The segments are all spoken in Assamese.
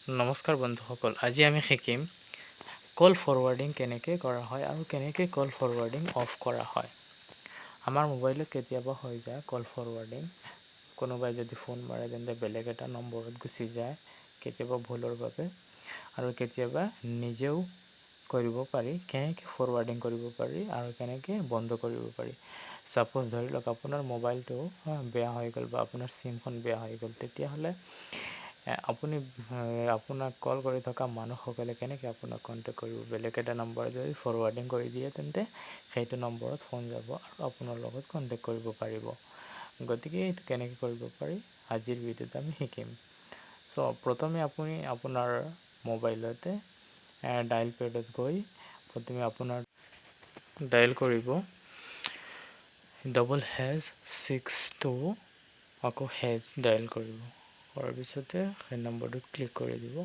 নমস্কাৰ বন্ধুসকল, আজি আমি শিকিম কল ফৰৱাৰ্ডিং কেনেকৈ কৰা হয় আৰু কেনেকৈ কল ফৰৱাৰ্ডিং অফ কৰা হয়। আমাৰ মোবাইলত কেতিয়াবা হৈ যায় কল ফৰৱাৰ্ডিং, কোনোবাই যদি ফোন মাৰে তেন্তে বেলেগ এটা নম্বৰত গুচি যায়, কেতিয়াবা ভুলৰ বাবে, আৰু কেতিয়াবা নিজেও কৰিব পাৰি কেনেকৈ ফৰৱাৰ্ডিং কৰিব পাৰি আৰু কেনেকৈ বন্ধ কৰিব পাৰি। সাপোজ ধৰি লওক আপোনাৰ মোবাইলটো বেয়া হৈ গ'ল বা আপোনাৰ চিমখন বেয়া হৈ গ'ল, তেতিয়াহ'লে আপুনি আপোনাক কল কৰি থকা মানুহসকলে কেনেকৈ আপোনাক কণ্টেক্ট কৰিব। বেলেগ এটা নম্বৰ যদি ফৰৱাৰ্ডিং কৰি দিয়ে তেন্তে সেইটো নম্বৰত ফোন যাব আৰু আপোনাৰ লগত কণ্টেক্ট কৰিব পাৰিব। গতিকে এইটো কেনেকৈ কৰিব পাৰি আজিৰ ভিডিঅ'ত আমি শিকিম। প্ৰথমে আপুনি আপোনাৰ মোবাইলতে ডায়েল পেডত গৈ প্ৰথমে আপোনাৰ ডায়েল কৰিব ##62, আকৌ হেজ ডায়েল কৰিব। কৰাৰ পিছতে সেই নম্বৰটো ক্লিক কৰি দিব।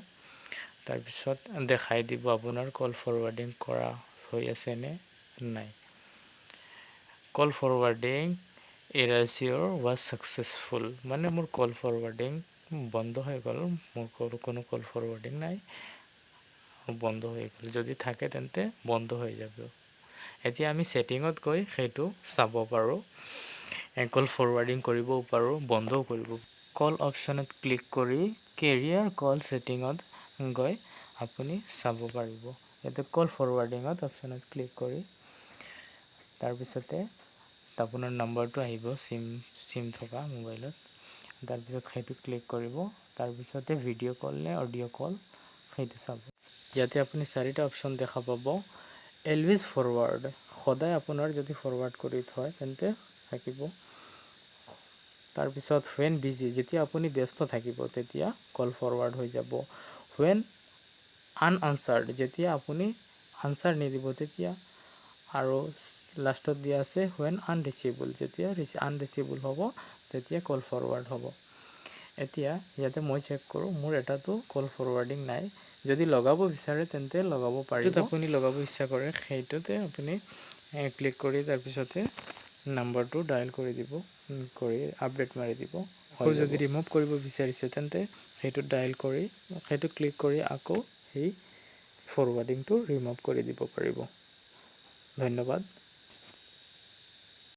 তাৰপিছত দেখাই দিব আপোনাৰ কল ফৰৱাৰ্ডিং কৰা হৈ আছে নে নাই। কল ফৰৱাৰ্ডিং ইৰাছিয়ৰ ৱাজ ছাকচেছফুল, মানে মোৰ কল ফৰৱাৰ্ডিং বন্ধ হৈ গ'ল, মোৰ কোনো কল ফৰৱাৰ্ডিং নাই, বন্ধ হৈ গ'ল। যদি থাকে তেন্তে বন্ধ হৈ যাব। এতিয়া আমি ছেটিঙত গৈ সেইটো চাব পাৰোঁ, কল ফৰৱাৰ্ডিং কৰিবও পাৰোঁ, বন্ধও কৰিব। কল অপশ্যনত ক্লিক কৰি কেৰিয়াৰ কল ছেটিঙত গৈ আপুনি চাব পাৰিব। ইয়াতে কল ফৰৱাৰ্ডিঙত অপশ্যনত ক্লিক কৰি তাৰপিছতে আপোনাৰ নম্বৰটো আহিব চিম থকা মোবাইলত। তাৰপিছত সেইটো ক্লিক কৰিব, তাৰপিছতে ভিডিঅ' কল নে অডিঅ' কল সেইটো চাব। ইয়াতে আপুনি 4টা অপশ্যন দেখা পাব। এলৱেজ ফৰৱাৰ্ড, সদায় আপোনাৰ যদি ফৰৱাৰ্ড কৰি থয় তেন্তে থাকিব। তাৰপিছত হুৱেন বিজি, যেতিয়া আপুনি ব্যস্ত থাকিব তেতিয়া কল ফৰৱাৰ্ড হৈ যাব। হুৱেন আনআনচাৰ্ড, যেতিয়া আপুনি আনচাৰ নিদিব তেতিয়া। আৰু লাষ্টত দিয়া আছে হুৱেন আনৰিচেবল, যেতিয়া আনৰিচেবল হ'ব তেতিয়া কল ফৰৱাৰ্ড হ'ব। এতিয়া ইয়াতে মই চেক কৰোঁ, মোৰ এটাতো কল ফৰৱাৰ্ডিং নাই। যদি লগাব বিচাৰে তেন্তে লগাব পাৰিব। আপুনি লগাব ইচ্ছা কৰে সেইটোতে আপুনি ক্লিক কৰি তাৰপিছতে নাম্বাৰটো ডায়েল কৰি দিব, কৰি আপডেট মাৰি দিব। আকৌ যদি ৰিমুভ কৰিব বিচাৰিছে তেন্তে সেইটো ডায়েল কৰি সেইটো ক্লিক কৰি আকৌ সেই ফৰৱাৰ্ডিংটো ৰিমুভ কৰি দিব পাৰিব। ধন্যবাদ।